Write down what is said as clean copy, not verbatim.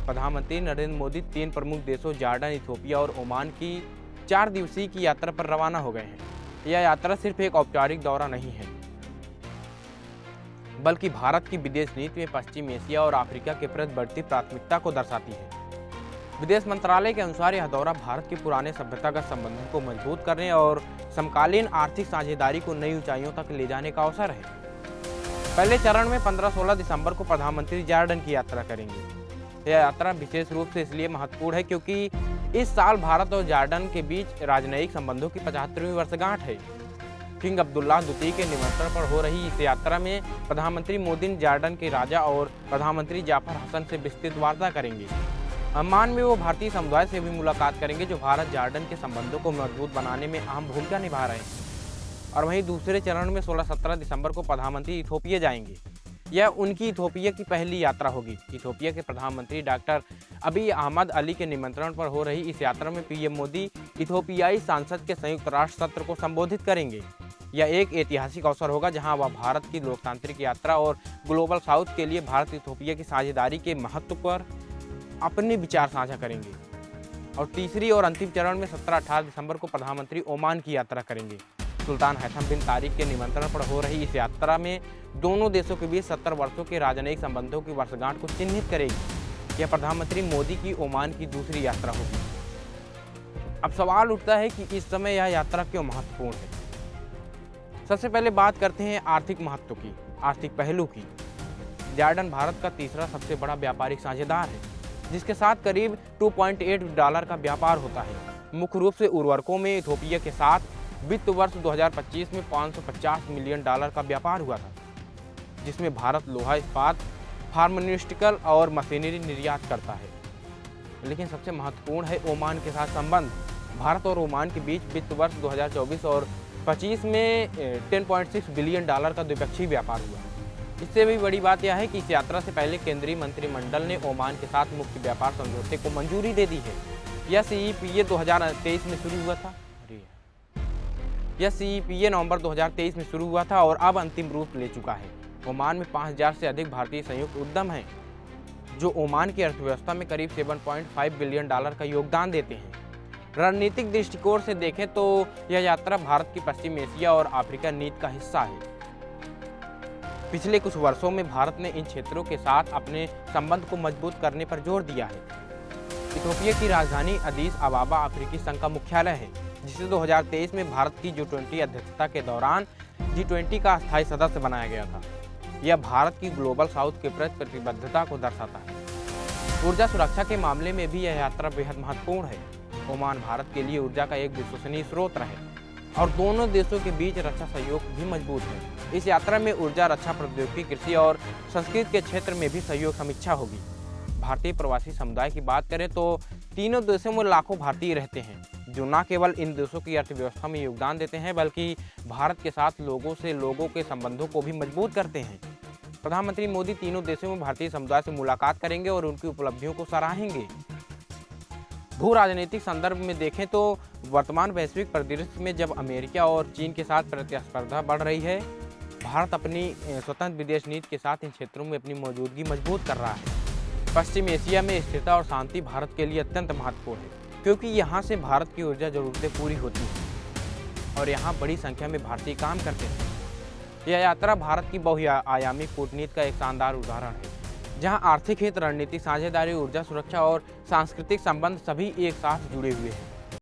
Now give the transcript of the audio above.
प्रधानमंत्री नरेंद्र मोदी 3 प्रमुख देशों जॉर्डन, इथियोपिया और ओमान की 4 दिवसीय की यात्रा पर रवाना हो गए हैं। यह यात्रा सिर्फ एक औपचारिक दौरा नहीं है, बल्कि भारत की विदेश नीति में पश्चिम एशिया और अफ्रीका के प्रति बढ़ती प्राथमिकता को दर्शाती है। विदेश मंत्रालय के अनुसार यह दौरा भारत के पुराने सभ्यतागत संबंधों को मजबूत करने और समकालीन आर्थिक साझेदारी को नई ऊंचाइयों तक ले जाने का अवसर है। पहले चरण में 15-16 दिसंबर को प्रधानमंत्री जॉर्डन की यात्रा करेंगे। यह यात्रा विशेष रूप से इसलिए महत्वपूर्ण है क्योंकि इस साल भारत और जॉर्डन के बीच राजनयिक संबंधों की 75वीं वर्षगांठ है। किंग अब्दुल्लाह द्वितीय के निमंत्रण पर हो रही इस यात्रा में प्रधानमंत्री मोदी जॉर्डन के राजा और प्रधानमंत्री जाफर हसन से विस्तृत वार्ता करेंगे। अम्मान में वो भारतीय समुदाय से भी मुलाकात करेंगे जो भारत जॉर्डन के संबंधों को मजबूत बनाने में अहम भूमिका निभा रहे हैं। और वहीं दूसरे चरण में 16-17 दिसंबर को प्रधानमंत्री इथियोपिया जाएंगे। यह उनकी इथियोपिया की पहली यात्रा होगी। इथियोपिया के प्रधानमंत्री डॉक्टर अबी अहमद अली के निमंत्रण पर हो रही इस यात्रा में पीएम मोदी इथियोपियाई संसद के संयुक्त राष्ट्र सत्र को संबोधित करेंगे। यह एक ऐतिहासिक अवसर होगा जहां वह भारत की लोकतांत्रिक यात्रा और ग्लोबल साउथ के लिए भारत इथियोपिया की साझेदारी के महत्व पर अपने विचार साझा करेंगे। और तीसरी और अंतिम चरण में 17-18 दिसंबर को प्रधानमंत्री ओमान की यात्रा करेंगे। सुल्तान हैथम बिन तारिक के निमंत्रण पर हो रही इस यात्रा में दोनों देशों के बीच 70 वर्षों के राजनयिक संबंधों की वर्षगांठ को चिन्हित करेगी। यह प्रधानमंत्री मोदी की ओमान की दूसरी यात्रा होगी। अब सवाल उठता है कि इस समय यह यात्रा क्यों महत्वपूर्ण है। सबसे पहले बात करते हैं आर्थिक महत्व की, आर्थिक पहलू की। जॉर्डन भारत का तीसरा सबसे बड़ा व्यापारिक साझेदार है, जिसके साथ करीब $2.8 का व्यापार होता है। मुख्य रूप से उर्वरकों में इथियोपिया के साथ वित्त वर्ष 2025 में $550 मिलियन का व्यापार हुआ था, जिसमें भारत लोहा इस्पात, फार्मास्यूटिकल और मशीनरी निर्यात करता है। लेकिन सबसे महत्वपूर्ण है ओमान के साथ संबंध। भारत और ओमान के बीच वित्त वर्ष 2024 और 25 में $10.6 बिलियन का द्विपक्षीय व्यापार हुआ। इससे भी बड़ी बात यह है कि इस यात्रा से पहले केंद्रीय मंत्रिमंडल ने ओमान के साथ मुक्त व्यापार समझौते को मंजूरी दे दी है। यह CEPA 2023 में शुरू हुआ था। यह CEPA नवंबर 2023 में शुरू हुआ था और अब अंतिम रूप ले चुका है। ओमान में 5000 से अधिक भारतीय संयुक्त उद्यम हैं, जो ओमान की अर्थव्यवस्था में करीब $7.5 बिलियन का योगदान देते हैं। रणनीतिक दृष्टिकोण से देखें तो यह यात्रा भारत की पश्चिम एशिया और अफ्रीका नीति का हिस्सा है। पिछले कुछ वर्षों में भारत ने इन क्षेत्रों के साथ अपने संबंध को मजबूत करने पर जोर दिया है। इथियोपिया की राजधानी अदीस अबाबा अफ्रीकी संघ का मुख्यालय है, जिसे 2023 में भारत की G20 अध्यक्षता के दौरान G20 का अस्थायी सदस्य बनाया गया था। यह भारत की ग्लोबल साउथ के प्रति प्रतिबद्धता को दर्शाता है। ऊर्जा सुरक्षा के मामले में भी यह यात्रा बेहद महत्वपूर्ण है। ओमान भारत के लिए ऊर्जा का एक विश्वसनीय स्रोत है और दोनों देशों के बीच रक्षा सहयोग भी मजबूत है। इस यात्रा में ऊर्जा, रक्षा प्रौद्योगिकी, कृषि और संस्कृति के क्षेत्र में भी सहयोग समीक्षा होगी। भारतीय प्रवासी समुदाय की बात करें तो तीनों देशों में लाखों भारतीय रहते हैं, जो न केवल इन देशों की अर्थव्यवस्था में योगदान देते हैं, बल्कि भारत के साथ लोगों के संबंधों को भी मजबूत करते हैं। प्रधानमंत्री मोदी तीनों देशों में भारतीय समुदाय से मुलाकात करेंगे और उनकी उपलब्धियों को सराहेंगे। भू राजनीतिक संदर्भ में देखें तो वर्तमान वैश्विक परिदृश्य में जब अमेरिका और चीन के साथ प्रतिस्पर्धा बढ़ रही है, भारत अपनी स्वतंत्र विदेश नीति के साथ इन क्षेत्रों में अपनी मौजूदगी मजबूत कर रहा है। पश्चिम एशिया में स्थिरता और शांति भारत के लिए अत्यंत महत्वपूर्ण है, क्योंकि यहाँ से भारत की ऊर्जा जरूरतें पूरी होती हैं और यहाँ बड़ी संख्या में भारतीय काम करते हैं। यह यात्रा भारत की बहुआयामी कूटनीति का एक शानदार उदाहरण है, जहाँ आर्थिक हित, रणनीतिक साझेदारी, ऊर्जा सुरक्षा और सांस्कृतिक संबंध सभी एक साथ जुड़े हुए हैं।